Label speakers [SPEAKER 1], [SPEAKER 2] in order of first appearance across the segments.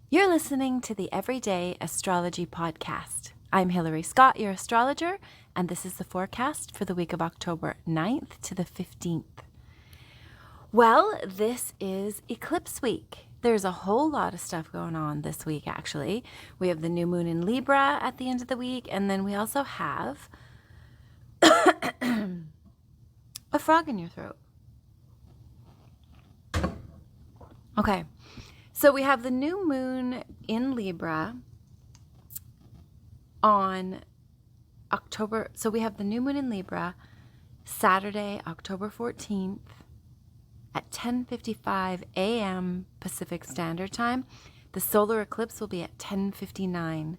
[SPEAKER 1] You're listening to the Everyday Astrology Podcast. I'm Hilary Scott, your astrologer, and this is the forecast for the week of October 9th to the 15th. Well, this is Eclipse Week. There's a whole lot of stuff going on this week, actually. We have the new moon in Libra at the end of the week, and then we also have a frog in your throat. Okay. So we have the new moon in Libra on October. So we have the new moon in Libra Saturday, October 14th at 10:55 a.m. Pacific Standard Time. The solar eclipse will be at 10:59.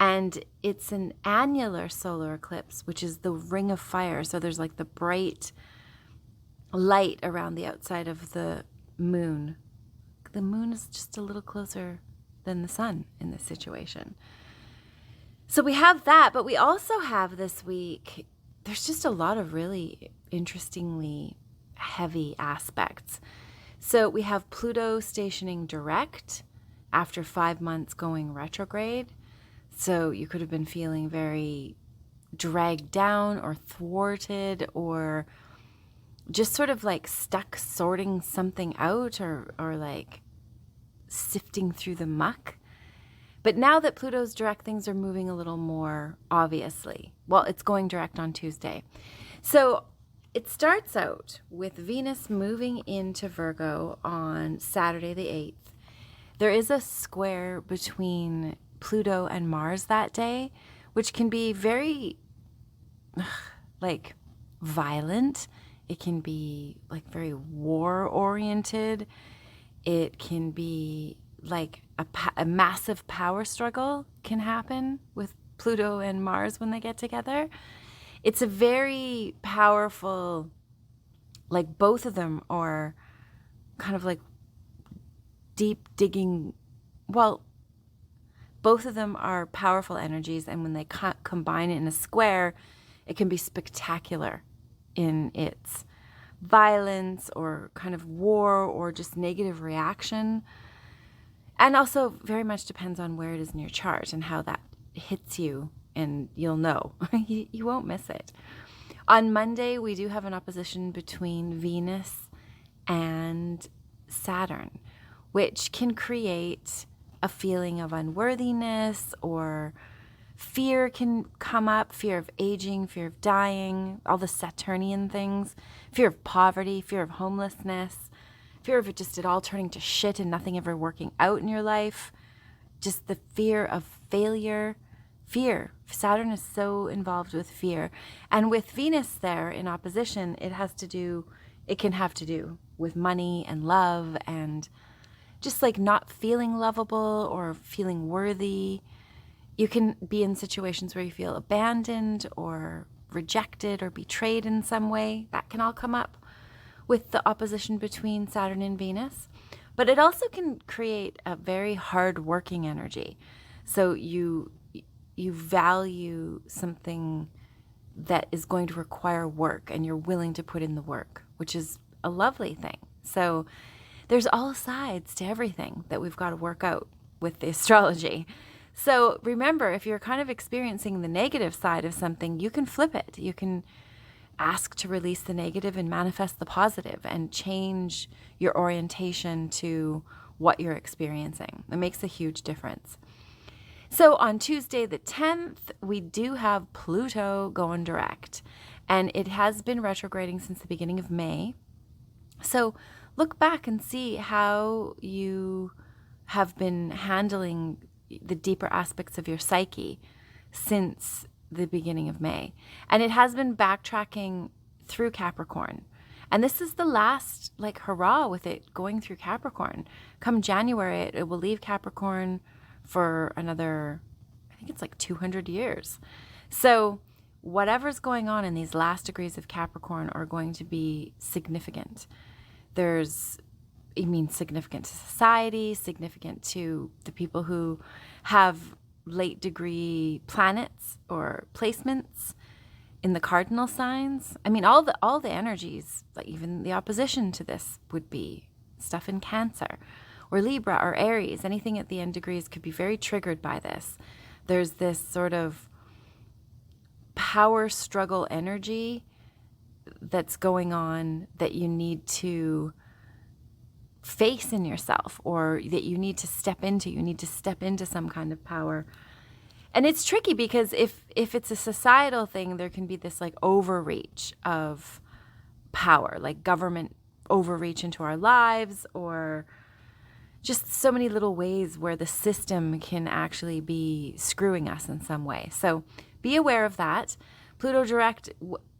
[SPEAKER 1] And it's an annular solar eclipse, which is the ring of fire. So there's like the bright light around the outside of the moon. The moon is just a little closer than the sun in this situation. So we have that, but we also have this week, there's just a lot of really interestingly heavy aspects. So we have Pluto stationing direct after 5 months going retrograde. So you could have been feeling very dragged down or thwarted or just sort of like stuck sorting something out or like sifting through the muck. But now that Pluto's direct, things are moving a little more obviously. Well, it's going direct on Tuesday. So it starts out with Venus moving into Virgo on Saturday the 8th. There is a square between Pluto and Mars that day, which can be very like violent. It can be like very war oriented. It can be like a massive power struggle can happen with Pluto and Mars when they get together. It's a very powerful, like both of them are kind of like deep digging. Well, both of them are powerful energies, and when they combine it in a square, it can be spectacular in its violence or kind of war or just negative reaction. And also very much depends on where it is in your chart and how that hits you, and you'll know. You won't miss it. On Monday, we do have an opposition between Venus and Saturn, which can create a feeling of unworthiness, or fear can come up, fear of aging, fear of dying, all the Saturnian things, fear of poverty, fear of homelessness, fear of it just it all turning to shit and nothing ever working out in your life, just the fear of failure, fear. Saturn is so involved with fear. And with Venus there in opposition, it can have to do with money and love and just like not feeling lovable or feeling worthy. You can be in situations where you feel abandoned or rejected or betrayed in some way. That can all come up with the opposition between Saturn and Venus. But it also can create a very hard-working energy. So you value something that is going to require work, and you're willing to put in the work, which is a lovely thing. So there's all sides to everything that we've got to work out with the astrology. So remember, if you're kind of experiencing the negative side of something, you can flip it. You can ask to release the negative and manifest the positive and change your orientation to what you're experiencing. It makes a huge difference. So on Tuesday the 10th, we do have Pluto going direct, and it has been retrograding since the beginning of May. So look back and see how you have been handling the deeper aspects of your psyche since the beginning of May. And it has been backtracking through Capricorn. And this is the last like hurrah with it going through Capricorn. Come January, it will leave Capricorn for another, I think it's like 200 years. So whatever's going on in these last degrees of Capricorn are going to be significant. Significant to society, significant to the people who have late degree planets or placements in the cardinal signs. I mean, all the energies, like even the opposition to this would be stuff in Cancer. or Libra or Aries. Anything at the end degrees could be very triggered by this. There's this sort of power struggle energy that's going on that you need to face in yourself, or that you need to step into. You need to step into some kind of power. And it's tricky because if it's a societal thing, there can be this like overreach of power, like government overreach into our lives, or just so many little ways where the system can actually be screwing us in some way. So be aware of that. Pluto direct,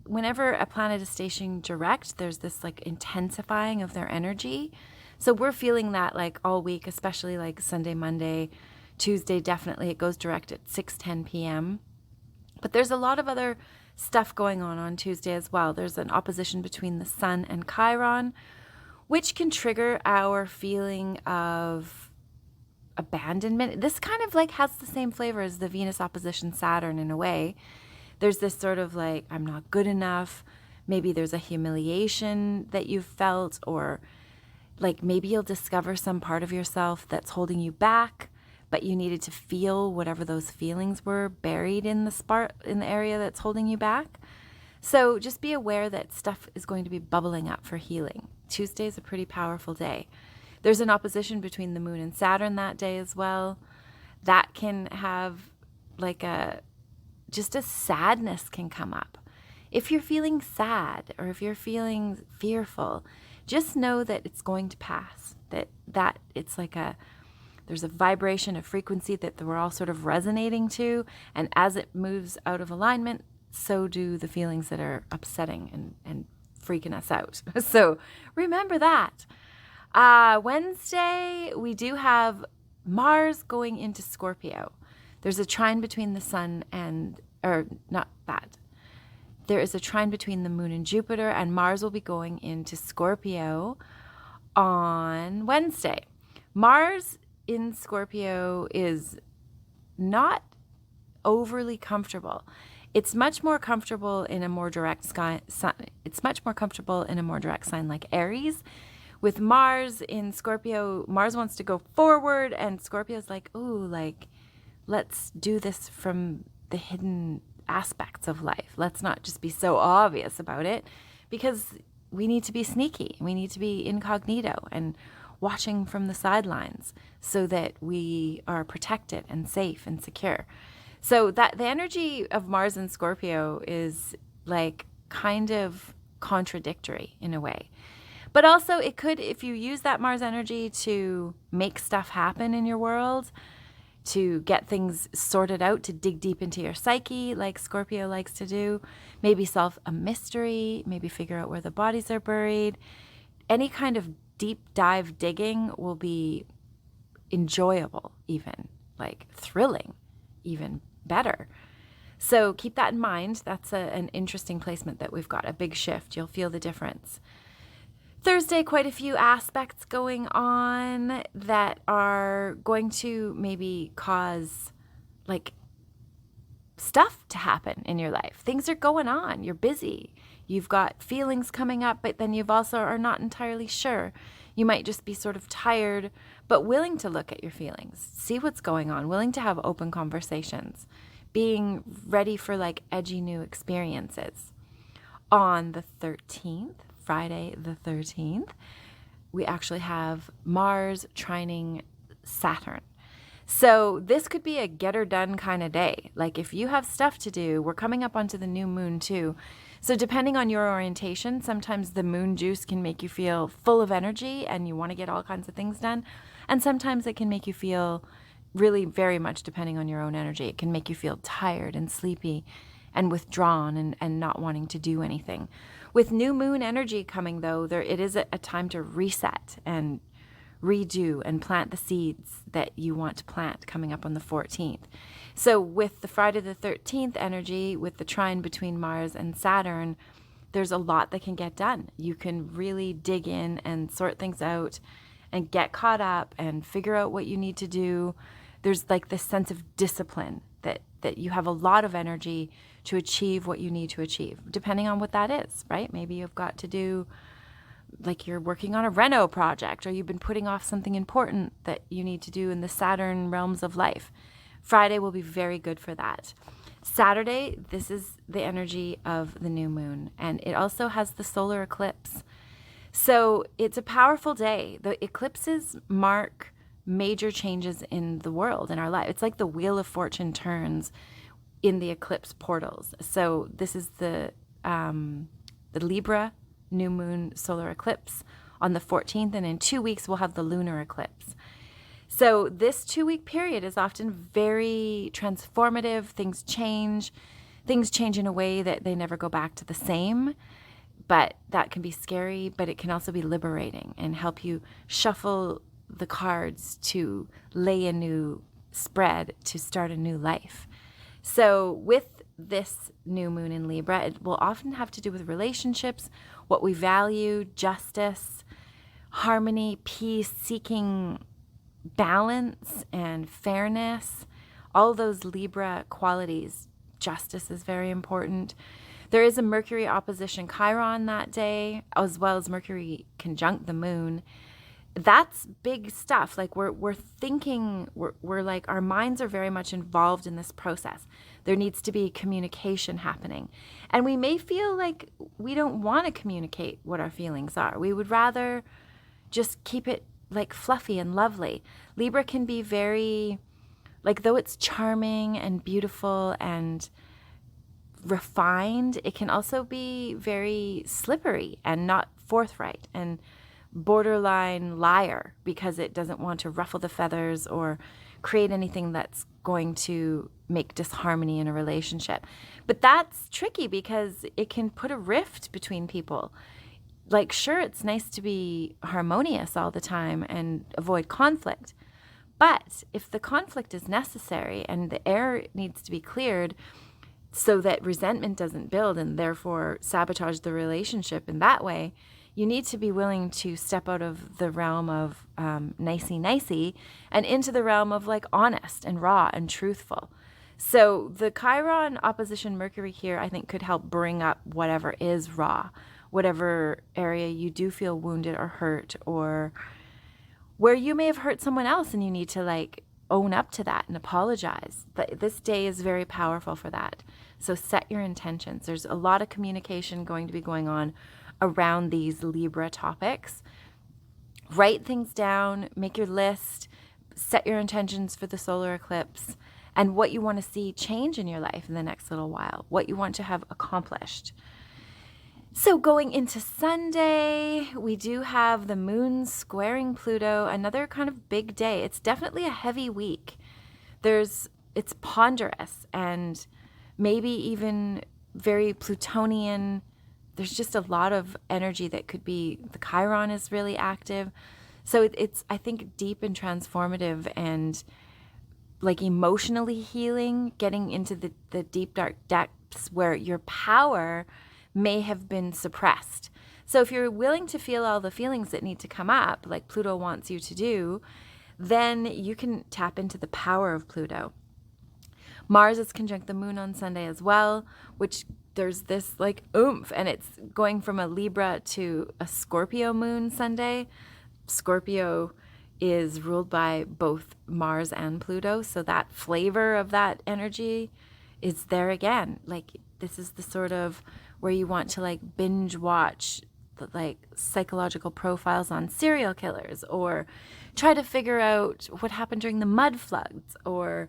[SPEAKER 1] whenever a planet is stationing direct, there's this like intensifying of their energy. So we're feeling that like all week, especially like Sunday, Monday, Tuesday, definitely. It goes direct at 6:10 p.m. But there's a lot of other stuff going on Tuesday as well. There's an opposition between the Sun and Chiron, which can trigger our feeling of abandonment. This kind of like has the same flavor as the Venus opposition Saturn in a way. There's this sort of like, I'm not good enough. Maybe there's a humiliation that you've felt, or like maybe you'll discover some part of yourself that's holding you back, but you needed to feel whatever those feelings were buried in the area that's holding you back. So just be aware that stuff is going to be bubbling up for healing. Tuesday is a pretty powerful day. There's an opposition between the Moon and Saturn that day as well. That can have like just a sadness can come up. If you're feeling sad or if you're feeling fearful, just know that it's going to pass. That it's like there's a vibration, a frequency that we're all sort of resonating to. And as it moves out of alignment, so do the feelings that are upsetting and freaking us out. So remember that. Wednesday, we do have Mars going into Scorpio. There's a trine between the Sun there is a trine between the Moon and Jupiter, and Mars will be going into Scorpio on Wednesday. Mars in Scorpio is not overly comfortable. It's much more comfortable in a more direct sign. It's much more comfortable in a more direct sign like Aries. With Mars in Scorpio, Mars wants to go forward, and Scorpio's like, ooh, like, let's do this from the hidden aspects of life. Let's not just be so obvious about it, because we need to be sneaky. We need to be incognito and watching from the sidelines so that we are protected and safe and secure. So that the energy of Mars in Scorpio is like kind of contradictory in a way. But also it could, if you use that Mars energy to make stuff happen in your world, to get things sorted out, to dig deep into your psyche like Scorpio likes to do, maybe solve a mystery, maybe figure out where the bodies are buried. Any kind of deep dive digging will be enjoyable, even like thrilling, even better. So keep that in mind. That's an interesting placement that we've got, a big shift. You'll feel the difference. Thursday, quite a few aspects going on that are going to maybe cause like stuff to happen in your life. Things are going on. You're busy. You've got feelings coming up, but then you've also are not entirely sure. You might just be sort of tired, but willing to look at your feelings, see what's going on, willing to have open conversations, being ready for like edgy new experiences. On the 13th, Friday the 13th, we actually have Mars trining Saturn. So this could be a get her done kind of day. Like if you have stuff to do, we're coming up onto the new moon too. So depending on your orientation, sometimes the moon juice can make you feel full of energy and you want to get all kinds of things done. And sometimes it can make you feel really very much depending on your own energy. It can make you feel tired and sleepy and withdrawn and not wanting to do anything. With new moon energy coming, though, it is a time to reset and redo and plant the seeds that you want to plant coming up on the 14th. So with the Friday the 13th energy, with the trine between Mars and Saturn, there's a lot that can get done. You can really dig in and sort things out and get caught up and figure out what you need to do. There's like this sense of discipline that you have a lot of energy to achieve what you need to achieve, depending on what that is, right? Maybe you've got to do like you're working on a reno project, or you've been putting off something important that you need to do in the Saturn realms of life. Friday will be very good for that. Saturday, this is the energy of the new moon, and it also has the solar eclipse. So it's a powerful day. The eclipses mark major changes in the world, in our life. It's like the wheel of fortune turns in the eclipse portals. So this is the Libra New Moon Solar Eclipse on the 14th, and in 2 weeks we'll have the lunar eclipse. So this 2-week period is often very transformative. Things change in a way that they never go back to the same. But that can be scary, but it can also be liberating and help you shuffle the cards to lay a new spread to start a new life. So with this new moon in Libra, it will often have to do with relationships, what we value, justice, harmony, peace, seeking balance and fairness, all those Libra qualities. Justice is very important. There is a Mercury opposition Chiron that day, as well as Mercury conjunct the moon. That's big stuff. Like we're thinking, we're like, our minds are very much involved in this process. There needs to be communication happening. And we may feel like we don't want to communicate what our feelings are. We would rather just keep it like fluffy and lovely. Libra can be very, like, though it's charming and beautiful and refined, it can also be very slippery and not forthright and borderline liar, because it doesn't want to ruffle the feathers or create anything that's going to make disharmony in a relationship. But that's tricky because it can put a rift between people. Like, sure, it's nice to be harmonious all the time and avoid conflict. But if the conflict is necessary and the air needs to be cleared so that resentment doesn't build and therefore sabotage the relationship in that way, you need to be willing to step out of the realm of nicey-nicey and into the realm of like honest and raw and truthful. So the Chiron opposition Mercury here, I think, could help bring up whatever is raw, whatever area you do feel wounded or hurt, or where you may have hurt someone else and you need to like own up to that and apologize. But this day is very powerful for that. So set your intentions. There's a lot of communication going to be going on around these Libra topics. Write things down, make your list, set your intentions for the solar eclipse, and what you want to see change in your life in the next little while, what you want to have accomplished. So going into Sunday, we do have the moon squaring Pluto, another kind of big day. It's definitely a heavy week. It's ponderous and maybe even very Plutonian. There's just a lot of energy that could be, the Chiron is really active. So it's, I think, deep and transformative and like emotionally healing, getting into the deep, dark depths where your power may have been suppressed. So if you're willing to feel all the feelings that need to come up, like Pluto wants you to do, then you can tap into the power of Pluto. Mars is conjunct the moon on Sunday as well, which there's this like oomph, and it's going from a Libra to a Scorpio moon Sunday. Scorpio is ruled by both Mars and Pluto, so that flavor of that energy is there again. Like, this is the sort of where you want to like binge watch the like psychological profiles on serial killers, or try to figure out what happened during the mud floods, or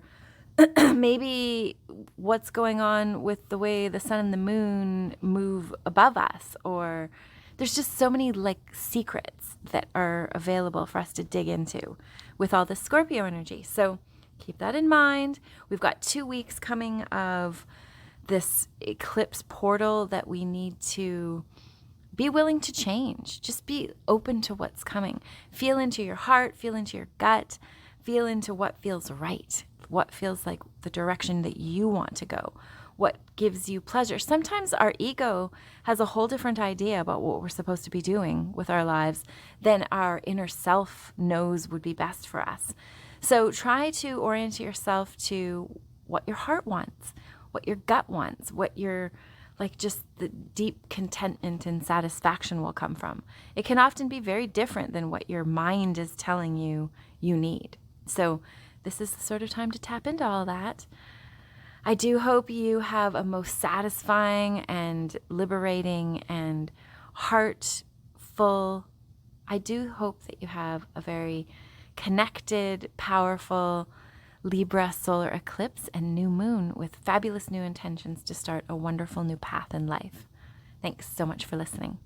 [SPEAKER 1] maybe what's going on with the way the sun and the moon move above us, or there's just so many like secrets that are available for us to dig into with all the Scorpio energy. So keep that in mind. We've got 2 weeks coming of this eclipse portal that we need to be willing to change. Just be open to what's coming. Feel into your heart, feel into your gut, feel into what feels right, what feels like the direction that you want to go, what gives you pleasure. Sometimes our ego has a whole different idea about what we're supposed to be doing with our lives than our inner self knows would be best for us. So try to orient yourself to what your heart wants, what your gut wants, what your like just the deep contentment and satisfaction will come from. It can often be very different than what your mind is telling you you need. So this is the sort of time to tap into all that. I do hope you have a most satisfying and liberating and heartful. I do hope that you have a very connected, powerful Libra solar eclipse and new moon with fabulous new intentions to start a wonderful new path in life. Thanks so much for listening.